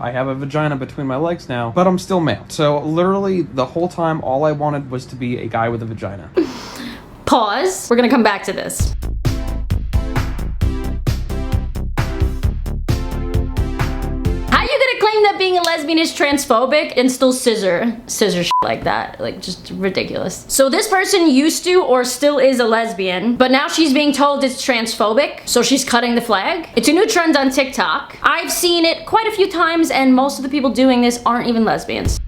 I have a vagina between my legs now, but I'm still male. So literally the whole time, all I wanted was to be a guy with a vagina. Pause. We're gonna come back to this. Claim that being a lesbian is transphobic and still scissor shit like that. Like, just ridiculous. So this person used to or still is a lesbian, but now she's being told it's transphobic, so she's cutting the flag. It's a new trend on TikTok. I've seen it quite a few times, and most of the people doing this aren't even lesbians.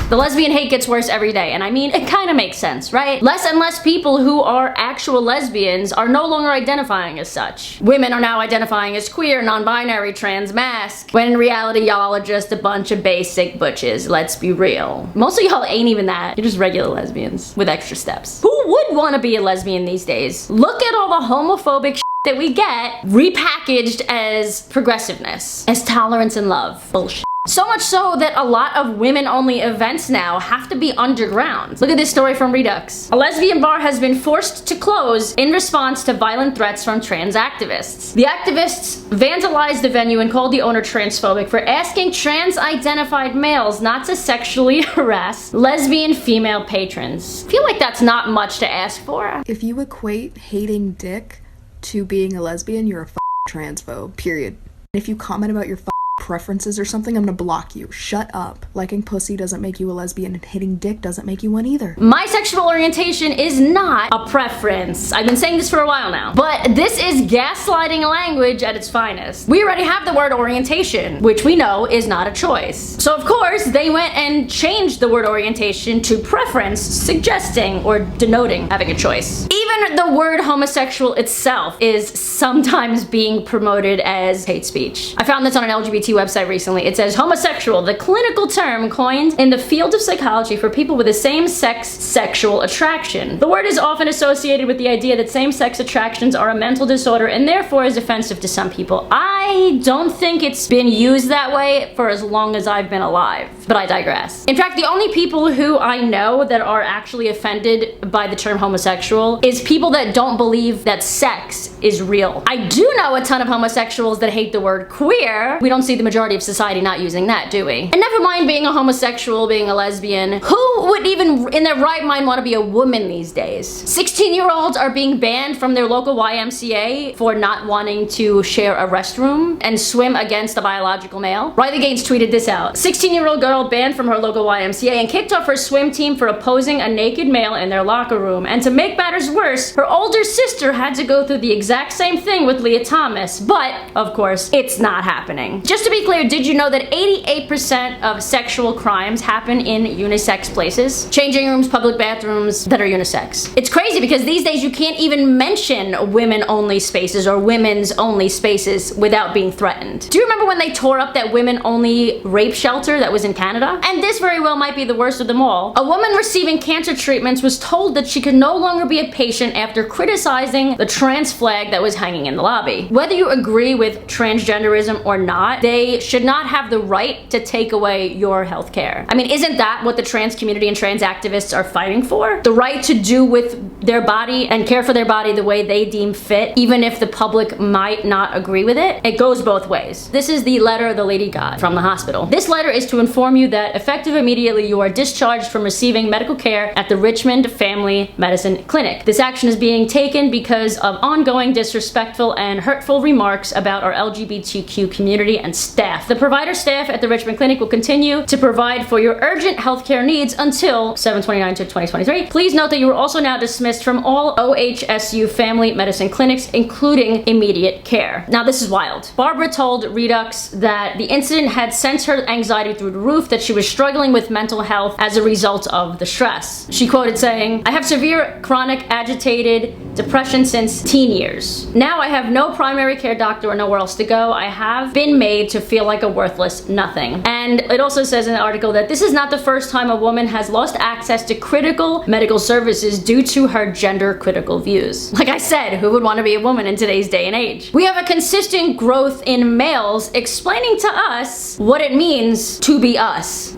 The lesbian hate gets worse every day, and I mean, it kind of makes sense, right? Less and less people who are actual lesbians are no longer identifying as such. Women are now identifying as queer, non-binary, trans, masc, when in reality, y'all are just a bunch of basic butches, let's be real. Most of y'all ain't even that. You're just regular lesbians with extra steps. Who would want to be a lesbian these days? Look at all the homophobic shit that we get repackaged as progressiveness, as tolerance and love. Bullshit. So much so that a lot of women-only events now have to be underground. Look at this story from Redux. A lesbian bar has been forced to close in response to violent threats from trans activists. The activists vandalized the venue and called the owner transphobic for asking trans-identified males not to sexually harass lesbian female patrons. I feel like that's not much to ask for. If you equate hating dick to being a lesbian, you're a transphobe, period. If you comment about your preferences or something, I'm gonna block you. Shut up. Liking pussy doesn't make you a lesbian, and hitting dick doesn't make you one either. My sexual orientation is not a preference. I've been saying this for a while now, but this is gaslighting language at its finest. We already have the word orientation, which we know is not a choice. So of course, they went and changed the word orientation to preference, suggesting or denoting having a choice. Even the word homosexual itself is sometimes being promoted as hate speech. I found this on an LGBT website recently. It says homosexual, the clinical term coined in the field of psychology for people with the same-sex sexual attraction. The word is often associated with the idea that same-sex attractions are a mental disorder and therefore is offensive to some people. I don't think it's been used that way for as long as I've been alive, but I digress. In fact, the only people who I know that are actually offended by the term homosexual is people that don't believe that sex is real. I do know a ton of homosexuals that hate the word queer. We don't see the majority of society not using that, do we? And never mind being a homosexual, being a lesbian. Who would even in their right mind want to be a woman these days? 16-year-olds are being banned from their local YMCA for not wanting to share a restroom and swim against a biological male. Riley Gaines tweeted this out. 16-year-old girl banned from her local YMCA and kicked off her swim team for opposing a naked male in their locker room. And to make matters worse, her older sister had to go through the exact same thing with Leah Thomas, but of course, it's not happening. Just to be clear, did you know that 88% of sexual crimes happen in unisex places? Changing rooms, public bathrooms that are unisex. It's crazy because these days you can't even mention women-only spaces or women's-only spaces without being threatened. Do you remember when they tore up that women-only rape shelter that was in Canada? And this very well might be the worst of them all. A woman receiving cancer treatments was told that she could no longer be a patient after criticizing the trans flag that was hanging in the lobby. Whether you agree with transgenderism or not, they should not have the right to take away your health care. I mean, isn't that what the trans community and trans activists are fighting for? The right to do with their body and care for their body the way they deem fit, even if the public might not agree with it. It goes both ways. This is the letter the lady got from the hospital. This letter is to inform you that effective immediately you are discharged from receiving medical care at the Richmond Family Medicine Clinic. This action is being taken because of ongoing disrespectful and hurtful remarks about our LGBTQ community and staff. The provider staff at the Richmond Clinic will continue to provide for your urgent healthcare needs until 7/29/2023. Please note that you are also now dismissed from all OHSU family medicine clinics, including immediate care. Now this is wild. Barbara told Redux that the incident had sent her anxiety through the roof, that she was struggling with mental health as a result of the stress. She quoted saying, "I have severe chronic agitated depression since teen years. Now I have no primary care doctor or nowhere else to go. I have been made to feel like a worthless nothing." And it also says in the article that this is not the first time a woman has lost access to critical medical services due to her gender critical views. Like I said, who would want to be a woman in today's day and age? We have a consistent growth in males explaining to us what it means to be us.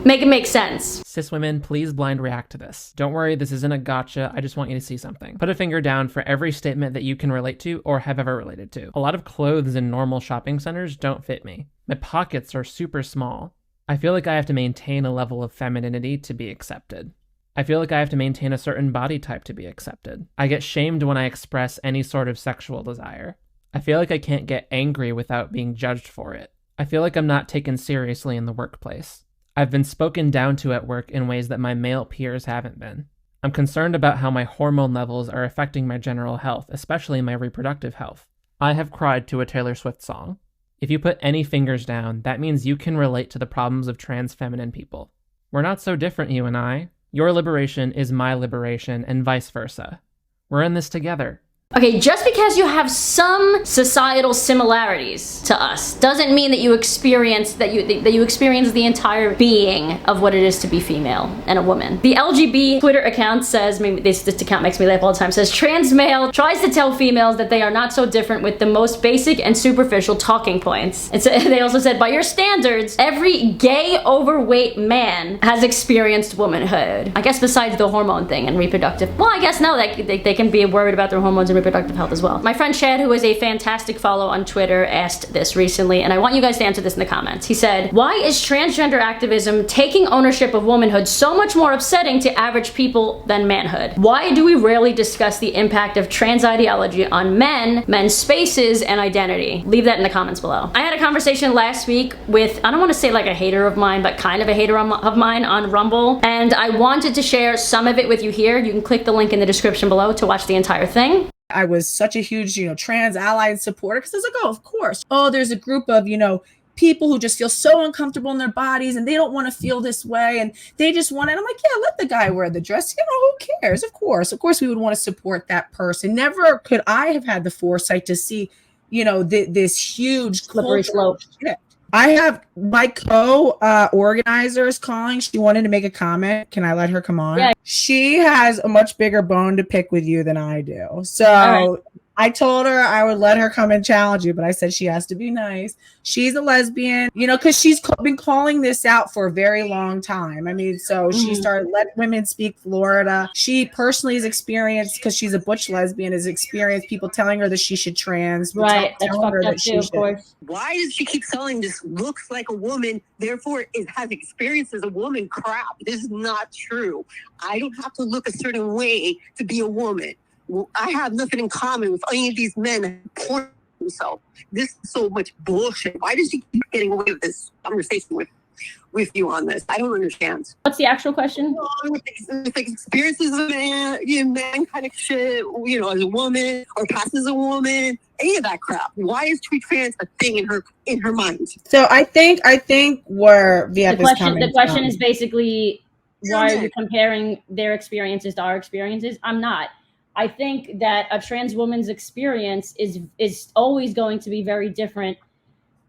Make it make sense. Cis women, please blind react to this. Don't worry, this isn't a gotcha. I just want you to see something. Put a finger down for every statement that you can relate to or have ever related to. A lot of clothes in normal shopping centers don't fit me. My pockets are super small. I feel like I have to maintain a level of femininity to be accepted. I feel like I have to maintain a certain body type to be accepted. I get shamed when I express any sort of sexual desire. I feel like I can't get angry without being judged for it. I feel like I'm not taken seriously in the workplace. I've been spoken down to at work in ways that my male peers haven't been. I'm concerned about how my hormone levels are affecting my general health, especially my reproductive health. I have cried to a Taylor Swift song. If you put any fingers down, that means you can relate to the problems of trans feminine people. We're not so different, you and I. Your liberation is my liberation, and vice versa. We're in this together. Okay, just because you have some societal similarities to us doesn't mean that you experience that you experience the entire being of what it is to be female and a woman. The LGB Twitter account says, maybe this account makes me laugh all the time, says trans male tries to tell females that they are not so different with the most basic and superficial talking points. And so they also said, by your standards, every gay overweight man has experienced womanhood. I guess besides the hormone thing and reproductive. Well, I guess no, they can be worried about their hormones and reproductive health as well. My friend Chad, who is a fantastic follow on Twitter, asked this recently, and I want you guys to answer this in the comments. He said, why is transgender activism taking ownership of womanhood so much more upsetting to average people than manhood? Why do we rarely discuss the impact of trans ideology on men, men's spaces, and identity? Leave that in the comments below. I had a conversation last week with, I don't want to say like a hater of mine, but kind of a hater of mine on Rumble, and I wanted to share some of it with you here. You can click the link in the description below to watch the entire thing. I was such a huge, trans allied supporter because I was like, oh, of course. Oh, there's a group of, people who just feel so uncomfortable in their bodies and they don't want to feel this way and they just want it. I'm like, yeah, let the guy wear the dress. Who cares? Of course, we would want to support that person. Never could I have had the foresight to see, this huge slippery slope. I have my co-organizer is calling. She wanted to make a comment. Can I let her come on? Yeah. She has a much bigger bone to pick with you than I do. So I told her I would let her come and challenge you, but I said she has to be nice. She's a lesbian, because she's been calling this out for a very long time. She started Let Women Speak Florida. She personally has experienced, because she's a butch lesbian, has experienced people telling her that she should trans. Right, that's fucked up too, of course. Why does she keep selling this looks like a woman, therefore it has experience as a woman crap? This is not true. I don't have to look a certain way to be a woman. I have nothing in common with any of these men pouring themselves. This is so much bullshit. Why does she keep getting away with this conversation with you on this? I don't understand. What's the actual question? With experiences of man kind of shit, as a woman or past as a woman, any of that crap. Why is tweet trans a thing in her mind? So I think where the question is basically, why are you comparing their experiences to our experiences? I'm not. I think that a trans woman's experience is always going to be very different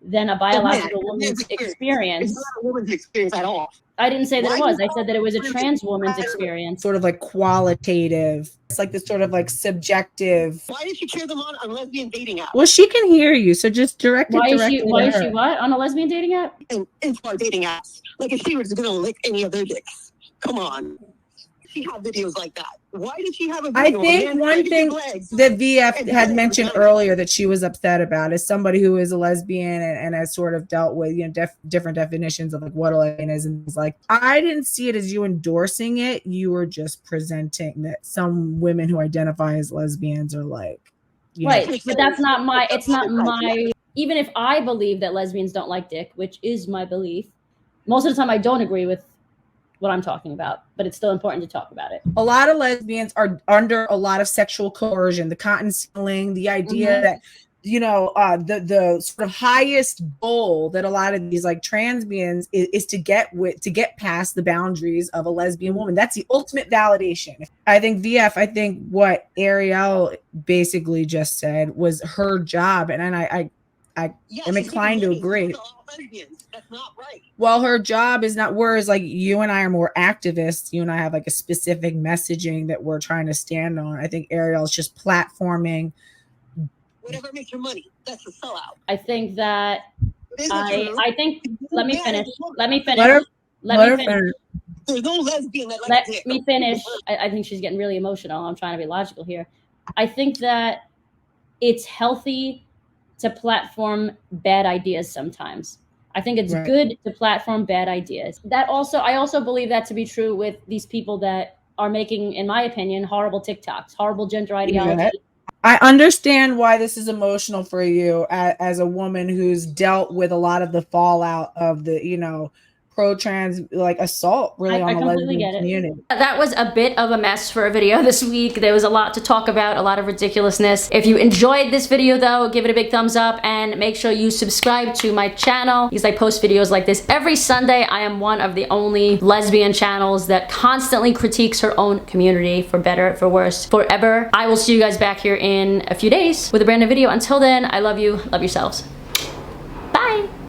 than a biological woman's experience. It's not a woman's experience at all. I didn't say that it was. I said that it was a trans woman's experience. Sort of like qualitative. It's like this sort of like subjective. Why did she cheer them on lesbian dating apps? Well, she can hear you, so just direct it directly to her. Why is she what? On a lesbian dating app? And for dating apps. Like if she was going to lick any of their dicks. Come on. She had videos like that. Why did she have a video? I think one thing that VF had mentioned earlier that she was upset about is somebody who is a lesbian and has sort of dealt with different definitions of like what a lesbian is, and things like. I didn't see it as you endorsing it. You were just presenting that some women who identify as lesbians are like, right, but that's not my. It's not my. Even if I believe that lesbians don't like dick, which is my belief, most of the time I don't agree with what I'm talking about, but it's still important to talk about it. A lot of lesbians are under a lot of sexual coercion, the cotton sealing, the idea that, the sort of highest goal that a lot of these like transbians is to get past the boundaries of a lesbian woman. That's the ultimate validation. I think what Ariel basically just said was her job. And I'm inclined to agree. That's not right. Well, her job is not, whereas like you and I are more activists. You and I have like a specific messaging that we're trying to stand on. I think Ariel's just platforming. Whatever makes her money, that's a sellout. I think that let me finish. Let me finish. There's no lesbian that likes Let dick. me finish. I think she's getting really emotional. I'm trying to be logical here. I think that it's healthy to platform bad ideas sometimes. I think it's good to platform bad ideas. I also believe that to be true with these people that are making, in my opinion, horrible TikToks, horrible gender ideology. Yeah. I understand why this is emotional for you as a woman who's dealt with a lot of the fallout of the, pro-trans like assault really on the lesbian community. That was a bit of a mess for a video this week. There was a lot to talk about, a lot of ridiculousness. If you enjoyed this video though, give it a big thumbs up and make sure you subscribe to my channel because I post videos like this every Sunday. I am one of the only lesbian channels that constantly critiques her own community, for better, for worse, forever. I will see you guys back here in a few days with a brand new video. Until then, I love you. Love yourselves. Bye.